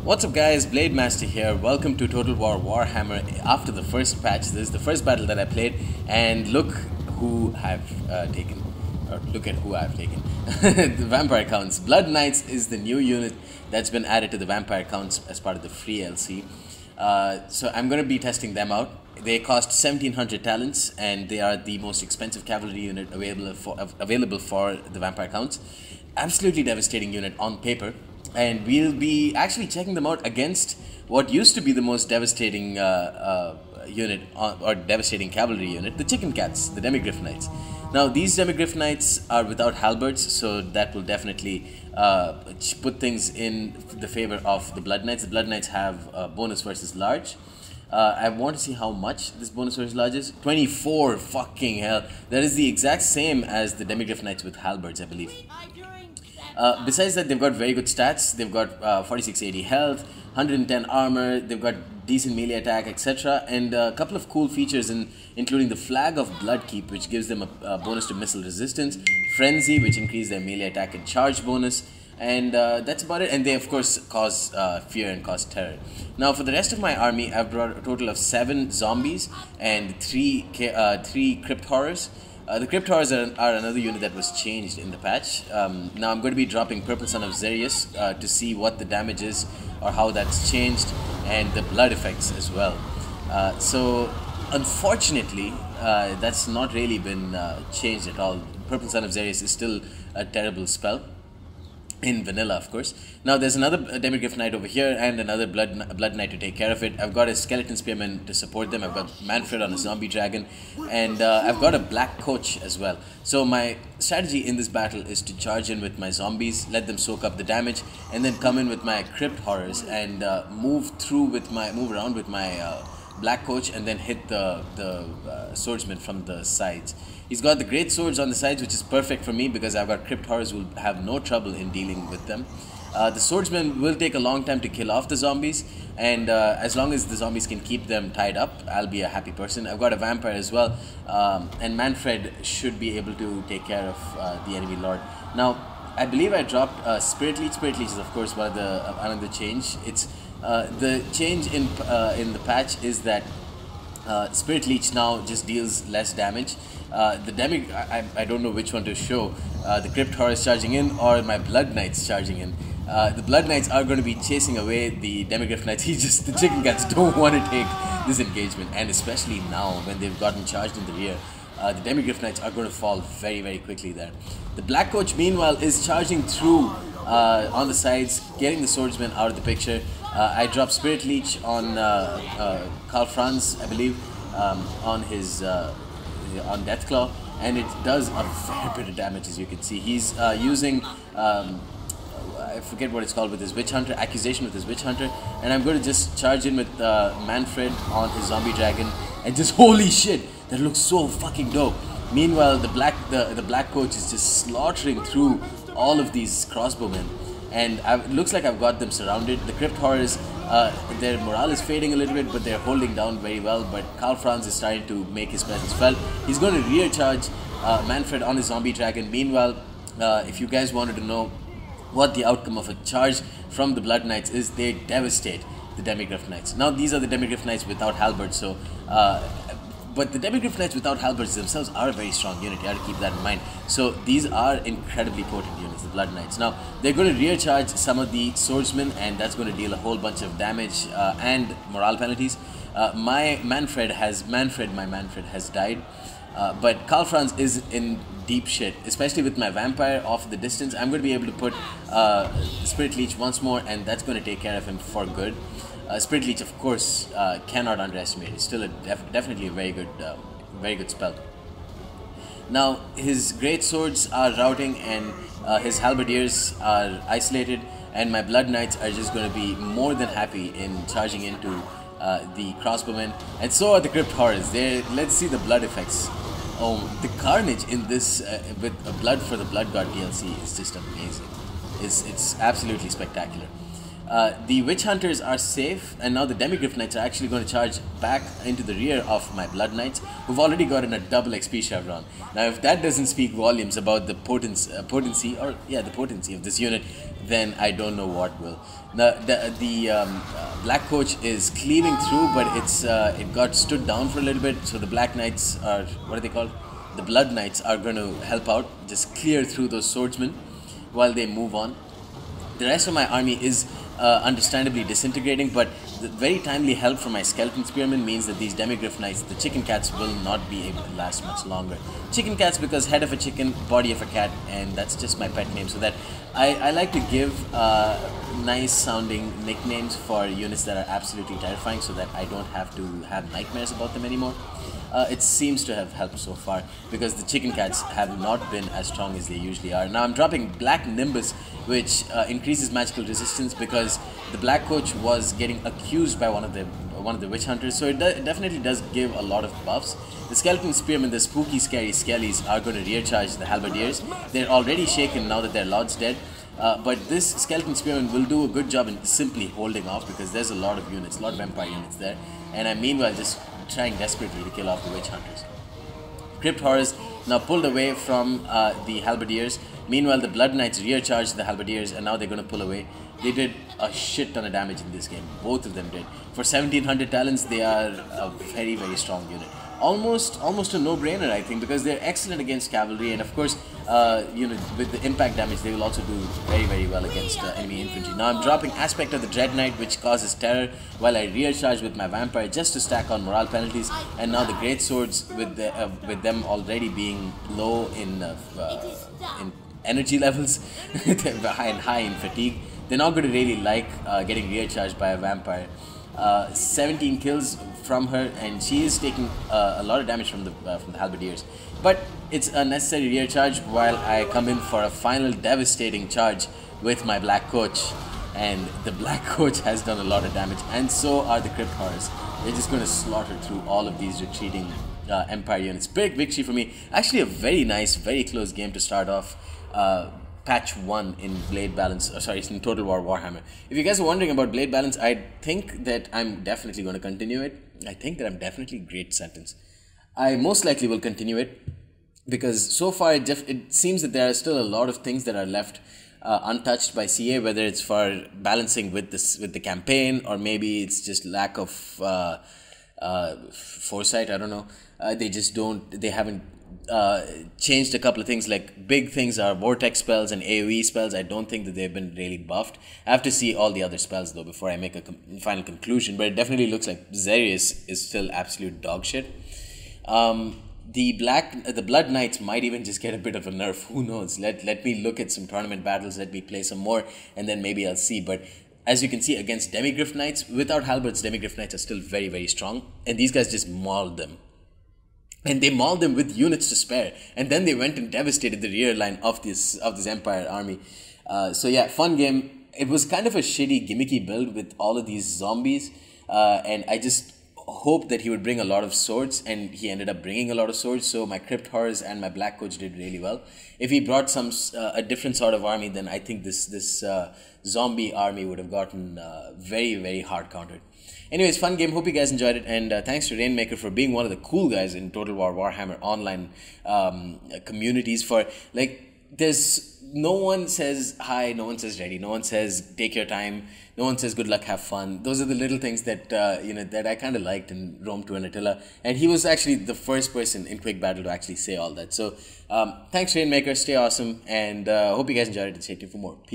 What's up guys, Blade Master here. Welcome to Total War Warhammer after the first patch. This is the first battle that I played and look who I've taken. Or look at who I've taken. The Vampire Counts. Blood Knights is the new unit that's been added to the Vampire Counts as part of the free LC. So I'm going to be testing them out. They cost 1700 talents and they are the most expensive cavalry unit available for the Vampire Counts. Absolutely devastating unit on paper. And we'll be actually checking them out against what used to be the most devastating unit or devastating cavalry unit, the Chickencats, the Demigryph Knights. Now these Demigryph Knights are without halberds, so that will definitely put things in the favor of the Blood Knights. The Blood Knights have bonus versus large. I want to see how much this bonus versus large is. 24, fucking hell. That is the exact same as the Demigryph Knights with halberds, I believe. Besides that, they've got very good stats. They've got 4680 health, 110 armor, they've got decent melee attack, etc. And a couple of cool features including the Flag of Bloodkeep, which gives them a bonus to missile resistance, Frenzy, which increases their melee attack and charge bonus, and that's about it. And they of course cause fear and cause terror. Now for the rest of my army, I've brought a total of 7 zombies and 3 crypt horrors. The Crypt Horrors are another unit that was changed in the patch. Now I'm going to be dropping Purple Son of Xerius to see what the damage is or how that's changed, and the blood effects as well. So unfortunately that's not really been changed at all. Purple Son of Xerius is still a terrible spell in vanilla, of course. Now there's another Demigryph Knight over here and another Blood Knight to take care of it. I've got a Skeleton Spearman to support them. I've got Manfred on a Zombie Dragon, and I've got a Black Coach as well. So my strategy in this battle is to charge in with my zombies, let them soak up the damage, and then come in with my Crypt Horrors and move around with my Black Coach, and then hit the swordsman from the sides. He's got the great swords on the sides, which is perfect for me because I've got Crypt Horrors who will have no trouble in dealing with them. The swordsman will take a long time to kill off the zombies, and as long as the zombies can keep them tied up, I'll be a happy person. I've got a vampire as well, and Manfred should be able to take care of the enemy lord. Now, I believe I dropped Spirit Leech. Spirit Leech is of course one of the another change. It's the change in the patch is that Spirit Leech now just deals less damage. I don't know which one to show. The Crypt Horrors charging in or my Blood Knights charging in. The Blood Knights are going to be chasing away the Demigryph Knights. The Chickencats don't want to take this engagement, and especially now when they've gotten charged in the rear. The Demigryph Knights are going to fall very, very quickly there. The Black Coach, meanwhile, is charging through on the sides, getting the swordsman out of the picture. I dropped Spirit Leech on Karl Franz, I believe, on his on Deathclaw, and it does a fair bit of damage, as you can see. He's using I forget what it's called with his Witch Hunter, Accusation with his Witch Hunter, and I'm going to just charge in with Manfred on his Zombie Dragon, and just holy shit, that looks so fucking dope. Meanwhile, the Black Coach is just slaughtering through all of these crossbowmen, and it looks like I've got them surrounded. The Crypt Horrors, their morale is fading a little bit, but they're holding down very well. But Karl Franz is starting to make his presence felt. He's going to rear charge Manfred on his Zombie Dragon. Meanwhile, if you guys wanted to know what the outcome of a charge from the Blood Knights is, they devastate the Demigryph Knights. Now these are the Demigryph Knights without halberds, so but the Demigryph Knights without halberds themselves are a very strong unit. You have to keep that in mind. So these are incredibly potent units, the Blood Knights. Now they're going to rear charge some of the swordsmen, and that's going to deal a whole bunch of damage and morale penalties. My Manfred has died, but Karl Franz is in deep shit, especially with my vampire off the distance. I'm going to be able to put Spirit Leech once more, and that's going to take care of him for good. Spirit Leech, of course, cannot underestimate. It's still definitely a very good spell. Now his great swords are routing, and his halberdiers are isolated, and my Blood Knights are just going to be more than happy in charging into the crossbowmen, and so are the Crypt Horrors. Let's see the blood effects. Oh, the carnage in this with Blood for the Blood God DLC is just amazing. It's absolutely spectacular. The Witch Hunters are safe, and now the Demigryph Knights are actually going to charge back into the rear of my Blood Knights, who've already gotten a double XP chevron. Now, if that doesn't speak volumes about the potency of this unit, then I don't know what will. Now, the Black Coach is cleaving through, but it got stood down for a little bit, so the Black Knights are, what are they called? The Blood Knights are going to help out, just clear through those swordsmen while they move on. The rest of my army is understandably disintegrating, but the very timely help from my Skeleton Spearmen means that these Demigryph Knights, the Chickencats, will not be able to last much longer. Chickencats because head of a chicken, body of a cat, and that's just my pet name, so that I like to give nice sounding nicknames for units that are absolutely terrifying, so that I don't have to have nightmares about them anymore. It seems to have helped so far, because the Chickencats have not been as strong as they usually are. Now I'm dropping Black Nimbus, which increases magical resistance, because the Black Coach was getting accused by one of the Witch Hunters, so it definitely does give a lot of buffs. The Skeleton Spearmen, the spooky scary skellies, are going to rear charge the Halberdiers. They're already shaken now that their lord's dead. But this Skeleton Spearman will do a good job in simply holding off, because there's a lot of units, a lot of Empire units there, and I'm meanwhile just trying desperately to kill off the Witch Hunters. Crypt Horrors now pulled away from the Halberdiers. Meanwhile, the Blood Knights rear charged the Halberdiers, and now they're going to pull away. They did a shit ton of damage in this game. Both of them did. For 1700 talents, they are a very, very strong unit. Almost a no-brainer, I think, because they're excellent against cavalry, and of course, with the impact damage, they will also do very, very well against enemy infantry. Now I'm dropping Aspect of the Dread Knight, which causes terror, while I rear charge with my Vampire just to stack on morale penalties. And now the Great Swords, with them already being low in energy levels and high in fatigue, they're not going to really like getting rear charged by a Vampire. 17 kills from her, and she is taking a lot of damage from the Halberdiers. But it's a necessary rear charge while I come in for a final devastating charge with my Black Coach. And the Black Coach has done a lot of damage, and so are the Crypt Horrors. They're just going to slaughter through all of these retreating Empire units. Big victory for me. Actually a very nice, very close game to start off. Patch 1 in Blade Balance, in Total War Warhammer. If you guys are wondering about Blade Balance, I think that I'm definitely going to continue it. Great sentence. I most likely will continue it, because so far it seems that there are still a lot of things that are left untouched by CA, whether it's for balancing with the campaign, or maybe it's just lack of foresight. I don't know. They haven't changed a couple of things. Like, big things are vortex spells and AoE spells. I don't think that they've been really buffed. I have to see all the other spells though before I make a final conclusion, but it definitely looks like Xerius is still absolute dog shit. The Blood Knights might even just get a bit of a nerf. Who knows? Let me look at some tournament battles, let me play some more, and then maybe I'll see. But as you can see, against Demigryph Knights, without halberds, Demigryph Knights are still very, very strong, and these guys just mauled them. And they mauled them with units to spare, and then they went and devastated the rear line of this Empire army. So yeah, fun game. It was kind of a shitty, gimmicky build with all of these zombies, and I just hoped that he would bring a lot of swords, and he ended up bringing a lot of swords. So my Crypt Horrors and my Black Coach did really well. If he brought a different sort of army, then I think this zombie army would have gotten very, very hard countered. Anyways, fun game. Hope you guys enjoyed it, and thanks to Rainmaker for being one of the cool guys in Total War Warhammer online communities. For there's no one says hi, no one says ready, no one says take your time, no one says good luck, have fun. Those are the little things that that I kind of liked in Rome to an Attila, and he was actually the first person in Quick Battle to actually say all that. So thanks Rainmaker, stay awesome, and hope you guys enjoyed it, and stay tuned for more. Peace.